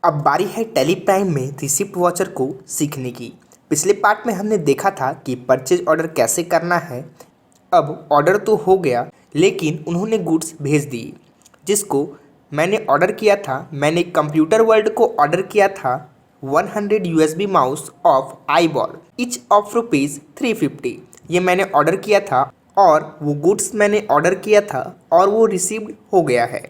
अब बारी है टैली प्राइम में रिसिप्ट वॉचर को सीखने की। पिछले पार्ट में हमने देखा था कि परचेज ऑर्डर कैसे करना है। अब ऑर्डर तो हो गया, लेकिन उन्होंने गुड्स भेज दिए जिसको मैंने ऑर्डर किया था। मैंने कंप्यूटर वर्ल्ड को ऑर्डर किया था 100 USB mouse of eyeball each of ₹350। ये मैंने ऑर्डर किया था और वो गुड्स मैंने ऑर्डर किया था और वो रिसीव्ड हो गया है।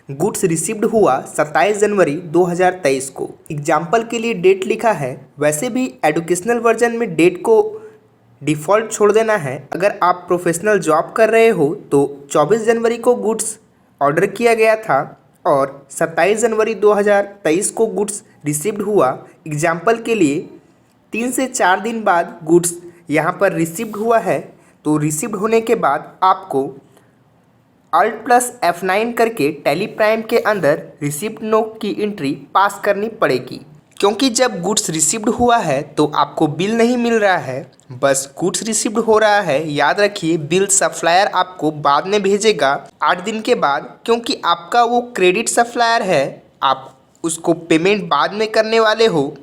गुड्स रिसीव्ड हुआ 27 जनवरी 2023 को। एग्जाम्पल के लिए डेट लिखा है, वैसे भी एजुकेशनल वर्जन में डेट को डिफ़ॉल्ट छोड़ देना है। अगर आप प्रोफेशनल जॉब कर रहे हो तो 24 जनवरी को गुड्स ऑर्डर किया गया था और 27 जनवरी 2023 को गुड्स रिसीव्ड हुआ। एग्जाम्पल के लिए 3 से 4 दिन बाद गुड्स यहाँ पर रिसीव्ड हुआ है। तो रिसीव्ड होने के बाद आपको Alt+F9 करके टैली प्राइम के अंदर रिसिप्ट नोट की एंट्री पास करनी पड़ेगी, क्योंकि जब गुड्स रिसीव्ड हुआ है तो आपको बिल नहीं मिल रहा है, बस गुड्स रिसीव्ड हो रहा है। याद रखिए, बिल सप्लायर आपको बाद में भेजेगा 8 दिन के बाद, क्योंकि आपका वो क्रेडिट सप्लायर है। आप उसको पेमेंट बाद में करने वाले हो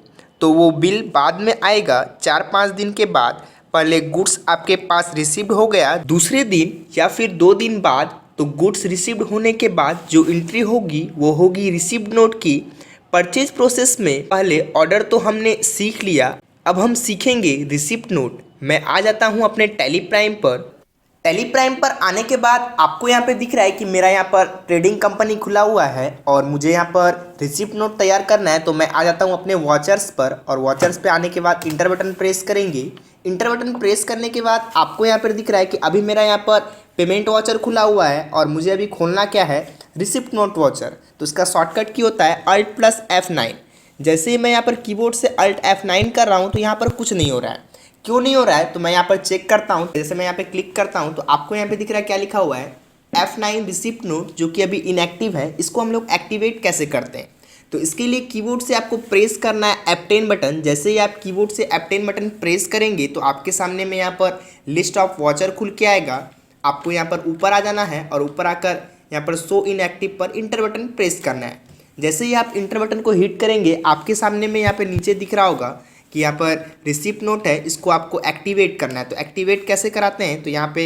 तो वो बिल बाद में आएगा 4-5 दिन के बाद। पहले गुड्स आपके पास रिसीव्ड हो गया, दूसरे दिन या फिर 2 दिन बाद, तो गुड्स रिसीव्ड होने के बाद जो एंट्री होगी वो होगी रिसीव्ड नोट की। परचेज प्रोसेस में पहले ऑर्डर तो हमने सीख लिया, अब हम सीखेंगे रिसिप्ट नोट। मैं आ जाता हूँ अपने टैली प्राइम पर। टैली प्राइम पर आने के बाद आपको यहाँ पे दिख रहा है कि मेरा यहाँ पर ट्रेडिंग कंपनी खुला हुआ है और मुझे यहाँ पर रिसिप्ट नोट तैयार करना है। तो मैं आ जाता हूँ अपने वॉचर्स पर और वॉचर्स पे आने के बाद इंटर बटन प्रेस करेंगे। इंटर बटन प्रेस करने के बाद आपको यहाँ पर दिख रहा है कि अभी मेरा यहाँ पर पेमेंट वॉचर खुला हुआ है और मुझे अभी खोलना क्या है, रिसिप्ट नोट वॉचर। तो इसका शॉर्टकट की होता है Alt+F9। जैसे ही मैं यहाँ पर कीबोर्ड से Alt+F9 कर रहा हूँ तो यहाँ पर कुछ नहीं हो रहा है। क्यों नहीं हो रहा है तो मैं यहाँ पर चेक करता हूँ। जैसे मैं यहाँ पे क्लिक करता हूँ तो आपको यहाँ पे दिख रहा है क्या लिखा हुआ है, F9 रिसिप्ट नोट, जो कि अभी इनएक्टिव है। इसको हम लोग एक्टिवेट कैसे करते हैं, तो इसके लिए कीबोर्ड से आपको प्रेस करना है F10 बटन। जैसे ही आप कीबोर्ड से F10 बटन प्रेस करेंगे तो आपके सामने में यहाँ पर लिस्ट ऑफ वॉचर खुल के आएगा। आपको यहाँ पर ऊपर आ जाना है और ऊपर आकर यहाँ पर शो इनएक्टिव पर इंटर बटन प्रेस करना है। जैसे ही आप इंटर बटन को हिट करेंगे आपके सामने में यहाँ पर नीचे दिख रहा होगा कि यहाँ पर रिसिप्ट नोट है, इसको आपको एक्टिवेट करना है। तो एक्टिवेट कैसे कराते हैं, तो यहाँ पे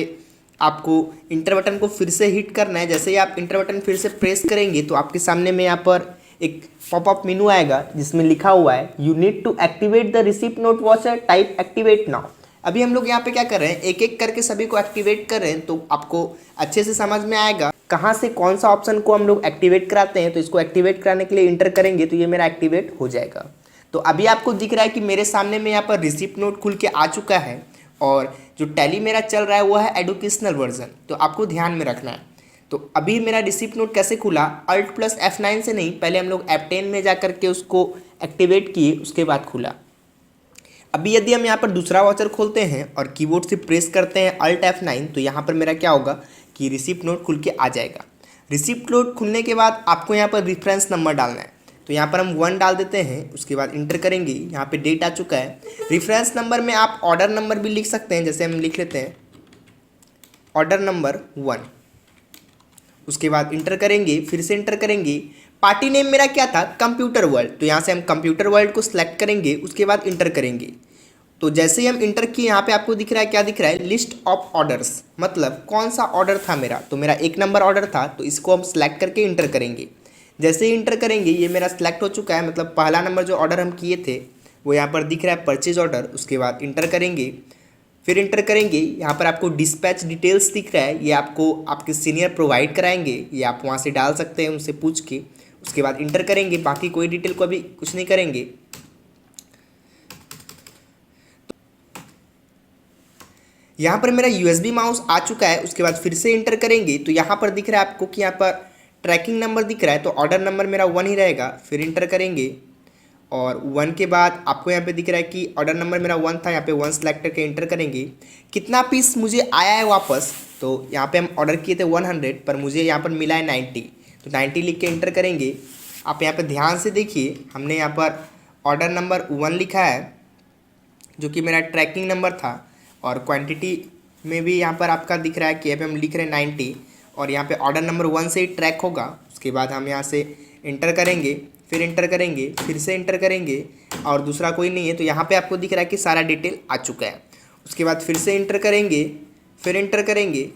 आपको इंटर बटन को फिर से हिट करना है। जैसे ही आप इंटर बटन फिर से प्रेस करेंगे तो आपके सामने में यहाँ पर एक पॉपअप मेनू आएगा जिसमें लिखा हुआ है you need to activate the receipt note voucher, type activate now. अभी हम लोग यहाँ पे क्या कर रहे हैं, एक एक करके सभी को एक्टिवेट कर रहे हैं। तो आपको अच्छे से समझ में आएगा कहाँ से कौन सा ऑप्शन को हम लोग एक्टिवेट कराते हैं। तो इसको एक्टिवेट कराने के लिए इंटर करेंगे तो ये मेरा एक्टिवेट हो जाएगा। तो अभी आपको दिख रहा है कि मेरे सामने में यहाँ पर रिसिप्ट नोट खुल के आ चुका है और जो टैली मेरा चल रहा है वो है एजुकेशनल वर्जन, तो आपको ध्यान में रखना है। तो अभी मेरा रिसिप्ट नोट कैसे खुला, Alt+F9 से नहीं, पहले हम लोग F10 में जा करके उसको एक्टिवेट किए, उसके बाद खुला। अभी यदि हम यहाँ पर दूसरा वॉचर खोलते हैं और कीबोर्ड से प्रेस करते हैं Alt+F9 तो यहाँ पर मेरा क्या होगा कि रिसिप्ट नोट खुल के आ जाएगा। रिसिप्ट नोट खुलने के बाद आपको यहाँ पर रेफरेंस नंबर डालना है। तो यहाँ पर हम 1 डाल देते हैं, उसके बाद इंटर करेंगे। यहाँ पे डेट आ चुका है। रेफरेंस नंबर में आप ऑर्डर नंबर भी लिख सकते हैं, जैसे हम लिख लेते हैं ऑर्डर नंबर 1। उसके बाद इंटर करेंगे, फिर से इंटर करेंगे। पार्टी नेम मेरा क्या था, कंप्यूटर वर्ल्ड, तो यहाँ से हम कंप्यूटर वर्ल्ड को सिलेक्ट करेंगे, उसके बाद इंटर करेंगे। तो जैसे ही हम इंटर किए यहाँ पे आपको दिख रहा है क्या दिख रहा है, लिस्ट ऑफ ऑर्डर्स, मतलब कौन सा ऑर्डर था मेरा। तो मेरा 1 नंबर ऑर्डर था, तो इसको हम सिलेक्ट करके इंटर करेंगे। जैसे ही इंटर करेंगे ये मेरा सिलेक्ट हो चुका है, मतलब पहला नंबर जो ऑर्डर हम किए थे वो यहाँ पर दिख रहा है परचेज ऑर्डर। उसके बाद इंटर करेंगे, फिर इंटर करेंगे। यहाँ पर आपको डिस्पैच डिटेल्स दिख रहा है, ये आपको आपके सीनियर प्रोवाइड कराएंगे, ये आप वहाँ से डाल सकते हैं उनसे पूछ के। उसके बाद इंटर करेंगे, बाकी कोई डिटेल को अभी कुछ नहीं करेंगे। यहाँ पर मेरा USB माउस आ चुका है। उसके बाद फिर से इंटर करेंगे तो यहाँ पर दिख रहा है आपको कि यहाँ पर ट्रैकिंग नंबर दिख रहा है, तो ऑर्डर नंबर मेरा 1 ही रहेगा। फिर इंटर करेंगे और 1 के बाद आपको यहाँ पे दिख रहा है कि ऑर्डर नंबर मेरा 1 था, यहाँ पे 1 सेलेक्ट करके इंटर करेंगे। कितना पीस मुझे आया है वापस, तो यहाँ पे हम ऑर्डर किए थे 100 पर मुझे यहाँ पर मिला है 90, तो 90 लिख के इंटर करेंगे। आप यहाँ पर ध्यान से देखिए, हमने यहाँ पर ऑर्डर नंबर 1 लिखा है जो कि मेरा ट्रैकिंग नंबर था, और क्वांटिटी में भी यहाँ पर आपका दिख रहा है कि यहाँ पे हम लिख रहे हैं 90, और यहाँ पे ऑर्डर नंबर 1 से ही ट्रैक होगा। उसके बाद हम यहाँ से इंटर करेंगे, फिर इंटर करेंगे, फिर से इंटर करेंगे और दूसरा कोई नहीं है, तो यहाँ पे आपको दिख रहा है कि सारा डिटेल आ चुका है। उसके बाद फिर से इंटर करेंगे, फिर इंटर करेंगे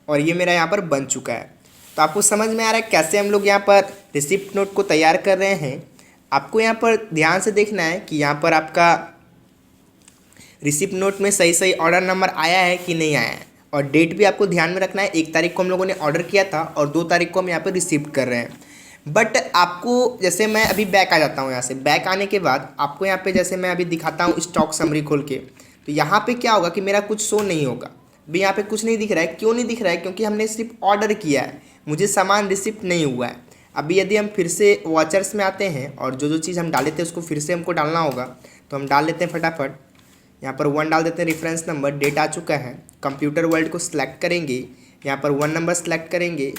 और ये मेरा यहाँ पर बन चुका है। तो आपको समझ में आ रहा है कैसे हम लोग यहाँ पर रिसिप्ट नोट को तैयार कर रहे हैं। आपको यहाँ पर ध्यान से देखना है कि यहाँ पर आपका रिसिप्ट नोट में सही सही ऑर्डर नंबर आया है कि नहीं आया है, और डेट भी आपको ध्यान में रखना है। 1 तारीख को हम लोगों ने ऑर्डर किया था और 2 तारीख को हम यहाँ पर रिसीव कर रहे हैं। बट आपको जैसे मैं अभी बैक आ जाता हूँ, यहाँ से बैक आने के बाद आपको यहाँ पे जैसे मैं अभी दिखाता हूँ स्टॉक समरी खोल के, तो यहाँ पे क्या होगा कि मेरा कुछ शो नहीं होगा। अभी यहाँ पे कुछ नहीं दिख रहा है। क्यों नहीं दिख रहा है? क्योंकि हमने सिर्फ ऑर्डर किया है, मुझे सामान रिसिप्ट नहीं हुआ है। अभी यदि हम फिर से वॉचर्स में आते हैं और जो जो चीज़ हम डाले थे उसको फिर से हमको डालना होगा, तो हम डाल लेते हैं फटाफट। यहाँ पर 1 डाल देते हैं, रेफरेंस नंबर, डेट आ चुका है। कंप्यूटर वर्ल्ड को सिलेक्ट करेंगे, यहाँ पर 1 नंबर सेलेक्ट करेंगे,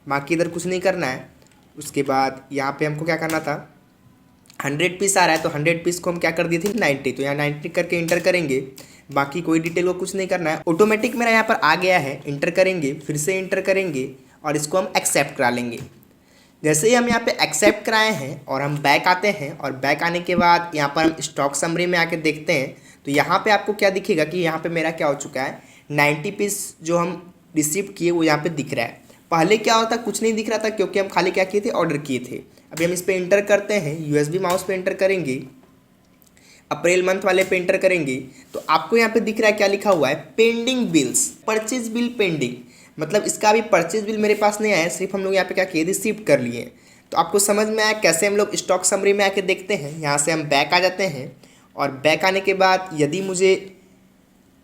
बाकी इधर कुछ नहीं करना है। उसके बाद यहाँ पे हमको क्या करना था, 100 पीस आ रहा है तो 100 पीस को हम क्या कर दिए थे 90, तो यहाँ 90 करके इंटर करेंगे। बाकी कोई डिटेल को कुछ नहीं करना है, ऑटोमेटिक मेरा यहाँ पर आ गया है। इंटर करेंगे, फिर से इंटर करेंगे और इसको हम एक्सेप्ट करा लेंगे। जैसे ही हम यहाँ पे एक्सेप्ट कराए हैं और हम बैक आते हैं, और बैक आने के बाद यहाँ पर हम स्टॉक समरी में आके देखते हैं, तो यहाँ पे आपको क्या दिखेगा कि यहाँ पे मेरा क्या हो चुका है, 90 पीस जो हम रिसीव किए वो यहाँ पे दिख रहा है। पहले क्या होता, कुछ नहीं दिख रहा था, क्योंकि हम खाली क्या किए थे, ऑर्डर किए थे। अभी हम इस पर इंटर करते हैं, USB माउस पे इंटर करेंगे, अप्रैल मंथ वाले पे इंटर करेंगे, तो आपको यहाँ पे दिख रहा है क्या लिखा हुआ है, pending bills, purchase bill pending. मतलब इसका अभी परचेज बिल मेरे पास नहीं आया, सिर्फ हम लोग यहाँ पे क्या किए, रिसीव कर लिए। तो आपको समझ में आया कैसे हम लोग स्टॉक समरी में आके देखते हैं। यहाँ से हम बैक आ जाते हैं, और बैक आने के बाद यदि मुझे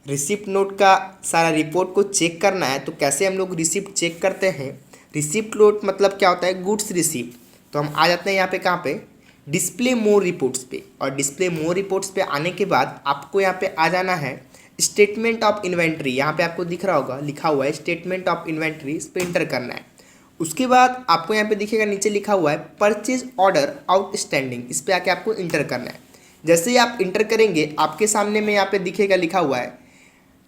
रिसिप्ट नोट का सारा रिपोर्ट को चेक करना है, तो कैसे हम लोग रिसिप्ट चेक करते हैं। रिसिप्ट नोट मतलब क्या होता है, गुड्स रिसिप्ट। तो हम आ जाते हैं यहाँ पे कहाँ पे, डिस्प्ले मोर रिपोर्ट्स पे, और डिस्प्ले मोर रिपोर्ट्स पे आने के बाद आपको यहाँ पे आ जाना है स्टेटमेंट ऑफ इन्वेंट्री। यहाँ पे आपको दिख रहा होगा, लिखा हुआ है स्टेटमेंट ऑफ इन्वेंट्री, इस पर इंटर करना है। उसके बाद आपको यहाँ पे दिखेगा नीचे लिखा हुआ है परचेज ऑर्डर आउटस्टैंडिंग, इस पर आके आपको इंटर करना है। जैसे ही आप इंटर करेंगे, आपके सामने में यहाँ पे दिखेगा लिखा हुआ है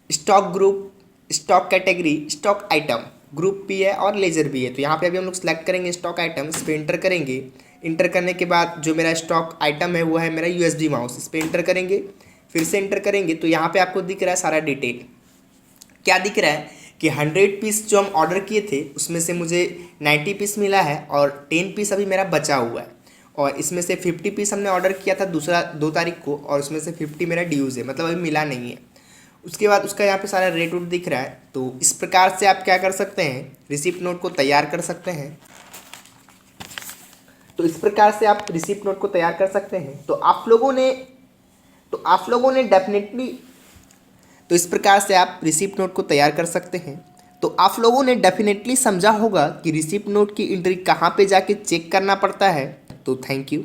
stock group, stock category, stock item, group भी है और लेजर भी है। तो यहाँ पे अभी हम लोग सेलेक्ट करेंगे स्टॉक आइटम, इस पर इंटर करेंगे। इंटर करने के बाद जो मेरा स्टॉक आइटम है वो है मेरा USB माउस, इस पर इंटर करेंगे, फिर से इंटर करेंगे, तो यहाँ पे आपको दिख रहा है सारा डिटेल। क्या दिख रहा है कि 100 पीस जो हम ऑर्डर किए थे उसमें से मुझे 90 पीस मिला है, और 10 पीस अभी मेरा बचा हुआ है, और इसमें से 50 पीस हमने ऑर्डर किया था 2 तारीख को, और उसमें से 50 मेरा ड्यूज़ है, मतलब अभी मिला नहीं है। उसके बाद उसका यहाँ पे सारा रेट उट दिख रहा है। तो इस प्रकार से आप क्या कर सकते हैं, रिसिप्ट नोट को तैयार कर सकते हैं। तो इस प्रकार से आप रिसिप्ट नोट को तैयार कर सकते हैं। तो आप लोगों ने डेफिनेटली, तो इस प्रकार से आप रिसिप्ट नोट को तैयार कर सकते हैं। तो आप लोगों ने डेफिनेटली समझा होगा कि रिसिप्ट नोट की एंट्री कहाँ पे जाके चेक करना पड़ता है। तो थैंक यू।